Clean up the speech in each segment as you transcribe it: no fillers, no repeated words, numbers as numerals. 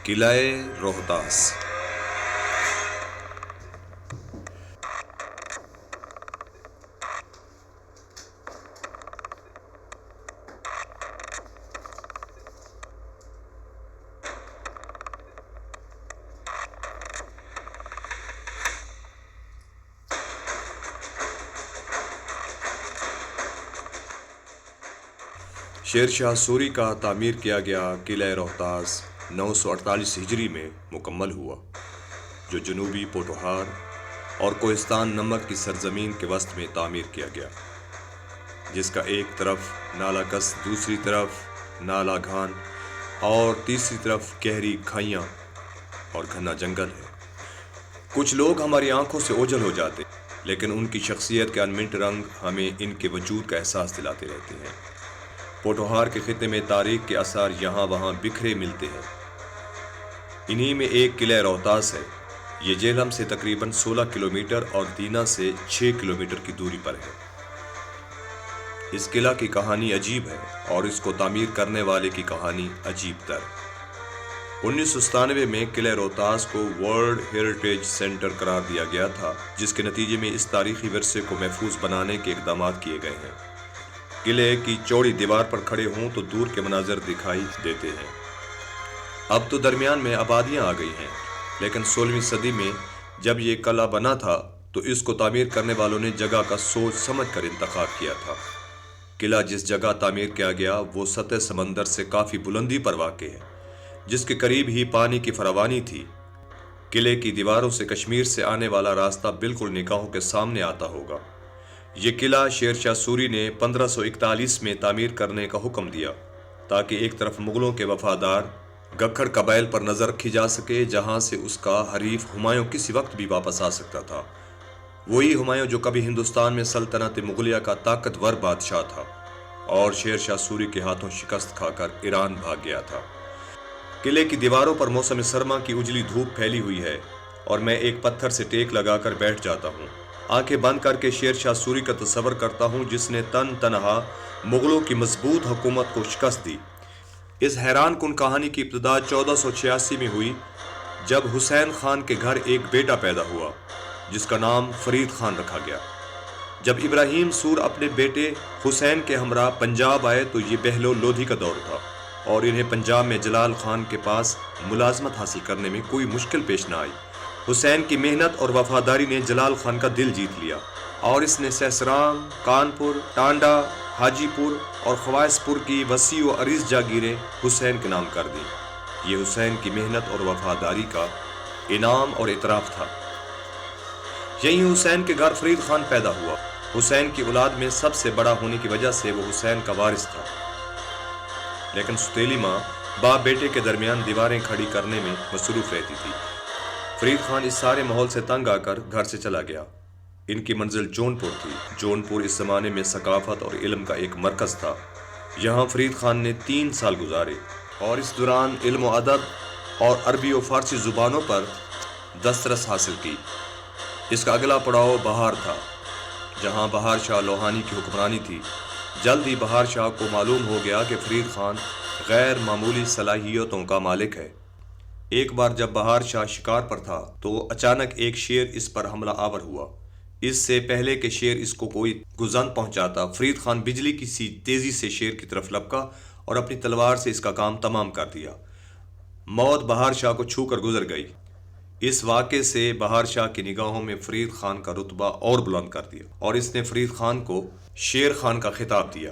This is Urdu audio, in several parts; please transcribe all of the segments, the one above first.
قلعہ روہتاس۔ شیر شاہ سوری کا تعمیر کیا گیا قلعہ روہتاس 948 ہجری میں مکمل ہوا، جو جنوبی پوٹھوہار اور کوہستان نمک کی سرزمین کے وسط میں تعمیر کیا گیا، جس کا ایک طرف نالہ کس، دوسری طرف نالہ گھان اور تیسری طرف گہری کھائیاں اور گھنا جنگل ہے۔ کچھ لوگ ہماری آنکھوں سے اوجھل ہو جاتے، لیکن ان کی شخصیت کے انمٹ رنگ ہمیں ان کے وجود کا احساس دلاتے رہتے ہیں۔ پوٹھوہار کے خطے میں تاریخ کے آثار یہاں وہاں بکھرے ملتے ہیں۔ انہی میں ایک قلعہ روہتاس ہے۔ یہ جہلم سے تقریباً 16 کلومیٹر اور دینا سے 6 کلومیٹر کی دوری پر ہے۔ اس قلعہ کی کہانی عجیب ہے اور اس کو تعمیر کرنے والے کی کہانی عجیب تر۔ 1997 میں قلعہ روہتاس کو ورلڈ ہیریٹیج سینٹر قرار دیا گیا تھا، جس کے نتیجے میں اس تاریخی ورثے کو محفوظ بنانے کے اقدامات کیے گئے ہیں۔ قلعے کی چوڑی دیوار پر کھڑے ہوں تو دور کے مناظر دکھائی دیتے ہیں۔ اب تو درمیان میں آبادیاں آ گئی ہیں، لیکن 16ویں صدی میں جب یہ قلعہ بنا تھا تو اس کو تعمیر کرنے والوں نے جگہ کا سوچ سمجھ کر انتخاب کیا تھا۔ قلعہ جس جگہ تعمیر کیا گیا وہ سطح سمندر سے کافی بلندی پر واقع ہے، جس کے قریب ہی پانی کی فراوانی تھی۔ قلعے کی دیواروں سے کشمیر سے آنے والا راستہ بالکل نگاہوں کے سامنے آتا ہوگا۔ یہ قلعہ شیر شاہ سوری نے 1541 میں تعمیر کرنے کا حکم دیا، تاکہ ایک طرف مغلوں کے وفادار گکھڑ قبائل پر نظر رکھی جا سکے، جہاں سے اس کا حریف ہمایوں کسی وقت بھی واپس آ سکتا تھا۔ وہی ہمایوں جو کبھی ہندوستان میں سلطنت مغلیہ کا طاقتور بادشاہ تھا اور شیر شاہ سوری کے ہاتھوں شکست کھا کر ایران بھاگ گیا تھا۔ قلعے کی دیواروں پر موسم سرما کی اجلی دھوپ پھیلی ہوئی ہے اور میں ایک پتھر سے ٹیک لگا کر بیٹھ جاتا ہوں، آنکھیں بند کر کے شیر شاہ سوری کا تصور کرتا ہوں، جس نے تن تنہا مغلوں کی مضبوط حکومت کو شکست دی۔ اس حیران کن کہانی کی ابتدا 1486 میں ہوئی، جب حسین خان کے گھر ایک بیٹا پیدا ہوا جس کا نام فرید خان رکھا گیا۔ جب ابراہیم سور اپنے بیٹے حسین کے ہمراہ پنجاب آئے تو یہ بہلو لودھی کا دور تھا اور انہیں پنجاب میں جلال خان کے پاس ملازمت حاصل کرنے میں کوئی مشکل پیش نہ آئی۔ حسین کی محنت اور وفاداری نے جلال خان کا دل جیت لیا اور اس نے سہسرام، کانپور، ٹانڈا، حاجی پور اور خواص پور کی وسیع و عریض جاگیریں حسین کے نام کر دیں۔ یہ حسین کی محنت اور وفاداری کا انعام اور اعتراف تھا۔ یہیں حسین کے گھر فرید خان پیدا ہوا۔ حسین کی اولاد میں سب سے بڑا ہونے کی وجہ سے وہ حسین کا وارث تھا، لیکن ستیلی ماں باپ بیٹے کے درمیان دیواریں کھڑی کرنے میں مصروف رہتی تھی۔ فرید خان اس سارے ماحول سے تنگ آ کر گھر سے چلا گیا۔ ان کی منزل جونپور تھی۔ جونپور اس زمانے میں ثقافت اور علم کا ایک مرکز تھا۔ یہاں فرید خان نے 3 سال گزارے اور اس دوران علم و ادب اور عربی و فارسی زبانوں پر دسترس حاصل کی۔ اس کا اگلا پڑاؤ بہار تھا، جہاں بہار شاہ لوہانی کی حکمرانی تھی۔ جلد ہی بہار شاہ کو معلوم ہو گیا کہ فرید خان غیر معمولی صلاحیتوں کا مالک ہے۔ ایک بار جب بہار شاہ شکار پر تھا تو اچانک ایک شیر اس پر حملہ آور ہوا۔ اس سے پہلے کہ شیر اس کو کوئی گزند پہنچاتا، فرید خان بجلی کی سی تیزی سے شیر کی طرف لپکا اور اپنی تلوار سے اس کا کام تمام کر دیا۔ موت بہار شاہ کو چھو کر گزر گئی۔ اس واقعے سے بہار شاہ کی نگاہوں میں فرید خان کا رتبہ اور بلند کر دیا اور اس نے فرید خان کو شیر خان کا خطاب دیا۔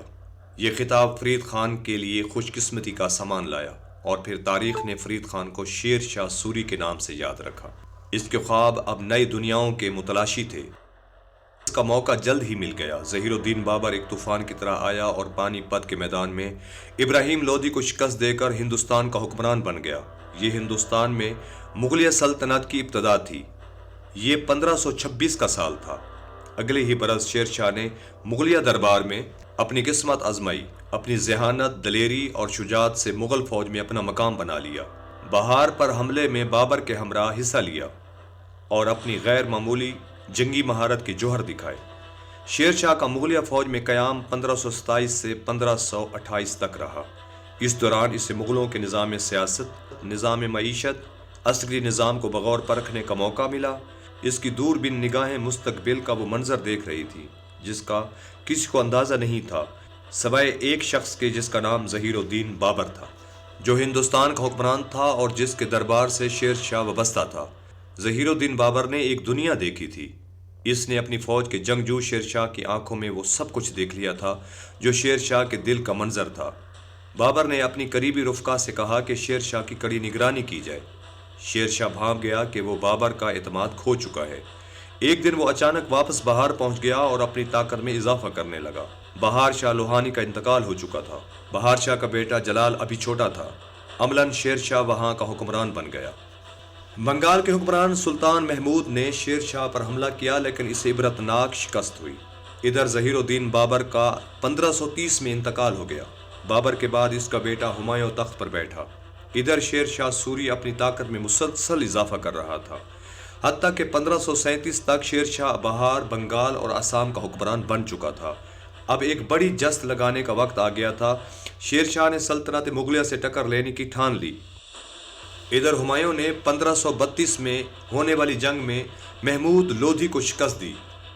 یہ خطاب فرید خان کے لیے خوش قسمتی کا سامان لایا اور پھر تاریخ نے فرید خان کو شیر شاہ سوری کے نام سے یاد رکھا۔ اس کے خواب اب نئی دنیاؤں کے متلاشی تھے۔ اس کا موقع جلد ہی مل گیا۔ ظہیر الدین بابر ایک طوفان کی طرح آیا اور پانی پت کے میدان میں ابراہیم لودھی کو شکست دے کر ہندوستان کا حکمران بن گیا۔ یہ ہندوستان میں مغلیہ سلطنت کی ابتدا تھی۔ یہ 1526 کا سال تھا۔ اگلے ہی برس شیر شاہ نے مغلیہ دربار میں اپنی قسمت آزمائی، اپنی ذہانت، دلیری اور شجاعت سے مغل فوج میں اپنا مقام بنا لیا۔ بہار پر حملے میں بابر کے ہمراہ حصہ لیا اور اپنی غیر معمولی جنگی مہارت کے جوہر دکھائے۔ شیر شاہ کا مغلیہ فوج میں قیام 1527 سے 1528 تک رہا۔ اس دوران اسے مغلوں کے نظام سیاست، نظام معیشت، عصری نظام کو بغور پرکھنے کا موقع ملا۔ اس کی دور بین نگاہیں مستقبل کا وہ منظر دیکھ رہی تھی جس کا کسی کو اندازہ نہیں تھا سوائے ایک شخص کے، جس کا نام ظہیر الدین بابر تھا، جو ہندوستان کا حکمران تھا اور جس کے دربار سے شیر شاہ وابستہ تھا۔ ظہیر الدین بابر نے ایک دنیا دیکھی تھی۔ اس نے اپنی فوج کے جنگجو شیر شاہ کی آنکھوں میں وہ سب کچھ دیکھ لیا تھا جو شیر شاہ کے دل کا منظر تھا۔ بابر نے اپنی قریبی رفقا سے کہا کہ شیر شاہ کی کڑی نگرانی کی جائے۔ شیر شاہ بھانپ گیا کہ وہ بابر کا اعتماد کھو چکا ہے۔ ایک دن وہ اچانک واپس بہار پہنچ گیا اور اپنی طاقت میں اضافہ کرنے لگا۔ بہار شاہ لوہانی کا انتقال ہو چکا تھا۔ بہار شاہ کا بیٹا جلال ابھی چھوٹا تھا۔ عملاً شیر شاہ وہاں کا حکمران بن گیا۔ بنگال کے حکمران سلطان محمود نے شیر شاہ پر حملہ کیا لیکن اسے عبرتناک شکست ہوئی۔ ادھر ظہیر الدین بابر کا 1530 میں انتقال ہو گیا۔ بابر کے بعد اس کا بیٹا ہمایوں تخت پر بیٹھا۔ ادھر شیر شاہ سوری اپنی طاقت میں مسلسل اضافہ کر رہا تھا، حتیٰ کہ 1537 تک شیر شاہ بہار، بنگال اور آسام کا حکمران بن چکا تھا۔ اب ایک بڑی جست لگانے کا وقت آ گیا تھا۔ شیر شاہ نے سلطنت مغلیہ سے ٹکر لینے کی ٹھان لی۔ ادھر ہمایوں نے 1532 میں ہونے والی جنگ میں محمود لودھی کو شکست دی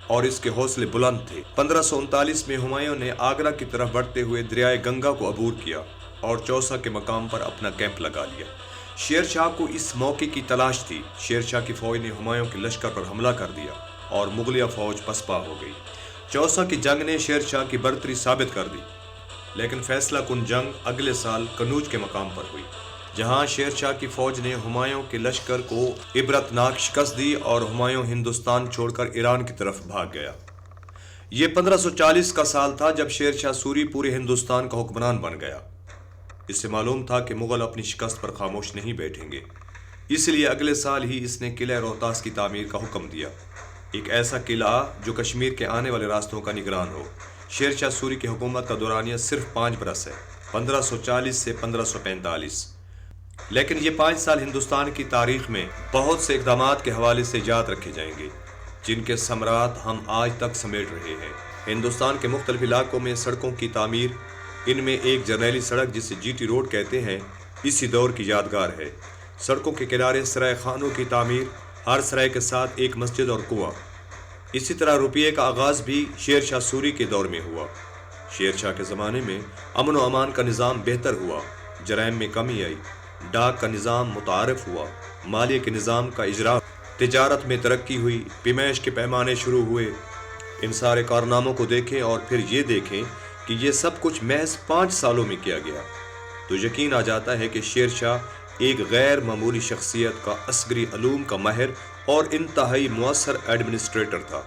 اور اس کے حوصلے بلند تھے۔ 1539 میں ہمایوں نے آگرہ کی طرف بڑھتے ہوئے دریائے گنگا کو عبور کیا اور چوسا کے مقام پر اپنا کیمپ لگا لیا۔ شیر شاہ کو اس موقع کی تلاش تھی۔ شیر شاہ کی فوج نے ہمایوں کے لشکر پر حملہ کر دیا اور مغلیہ فوج پسپا ہو گئی۔ چوسا کی جنگ نے شیر شاہ کی برتری ثابت کر دی، لیکن فیصلہ کن جنگ اگلے سال کنوج کے مقام پر ہوئی، جہاں شیر شاہ کی فوج نے ہمایوں کے لشکر کو عبرتناک شکست دی اور ہمایوں ہندوستان چھوڑ کر ایران کی طرف بھاگ گیا۔ یہ 1540 کا سال تھا جب شیر شاہ سوری پورے ہندوستان کا حکمران بن گیا۔ اس سے معلوم تھا کہ مغل اپنی شکست پر خاموش نہیں بیٹھیں گے، اس لیے اگلے سال ہی اس نے قلعہ روہتاس کی تعمیر کا حکم دیا، ایک ایسا قلعہ جو کشمیر کے آنے والے راستوں کا نگران ہو۔ شیر شاہ سوری کی حکومت کا دورانیہ صرف 5 برس ہے، 1540 سے 1545، لیکن یہ 5 سال ہندوستان کی تاریخ میں بہت سے اقدامات کے حوالے سے یاد رکھے جائیں گے، جن کے ثمرات ہم آج تک سمیٹ رہے ہیں۔ ہندوستان کے مختلف علاقوں میں سڑکوں کی تعمیر، ان میں ایک جرنیلی سڑک جسے جی ٹی روڈ کہتے ہیں، اسی دور کی یادگار ہے۔ سڑکوں کے کنارے سرائے خانوں کی تعمیر، ہر سرائے کے ساتھ ایک مسجد اور کنواں۔ اسی طرح روپیے کا آغاز بھی شیر شاہ سوری کے دور میں ہوا۔ شیر شاہ کے زمانے میں امن و امان کا نظام بہتر ہوا، جرائم میں کمی آئی، ڈاک کا نظام متعارف ہوا، مالیے کے نظام کا اجرا، تجارت میں ترقی ہوئی، پیمائش کے پیمانے شروع ہوئے۔ ان سارے کارناموں کو دیکھیں اور پھر یہ دیکھیں کہ یہ سب کچھ محض 5 سالوں میں کیا گیا، تو یقین آ جاتا ہے کہ شیر شاہ ایک غیر معمولی شخصیت کا، عسکری علوم کا ماہر اور انتہائی مؤثر ایڈمنسٹریٹر تھا،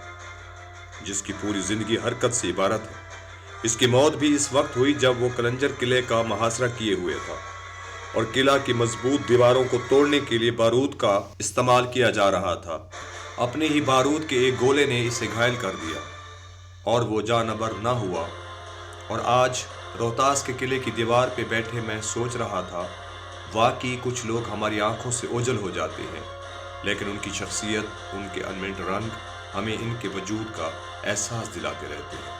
جس کی پوری زندگی حرکت سے عبارت ہے۔ اس کی موت بھی اس وقت ہوئی جب وہ قلنجر قلعے کا محاصرہ کیے ہوئے تھا اور قلعہ کی مضبوط دیواروں کو توڑنے کے لیے بارود کا استعمال کیا جا رہا تھا۔ اپنے ہی بارود کے ایک گولے نے اسے گھائل کر دیا اور وہ جانبر نہ ہوا۔ اور آج روہتاس کے قلعے کی دیوار پہ بیٹھے میں سوچ رہا تھا، واقعی کچھ لوگ ہماری آنکھوں سے اوجھل ہو جاتے ہیں، لیکن ان کی شخصیت، ان کے انمٹ رنگ ہمیں ان کے وجود کا احساس دلاتے رہتے ہیں۔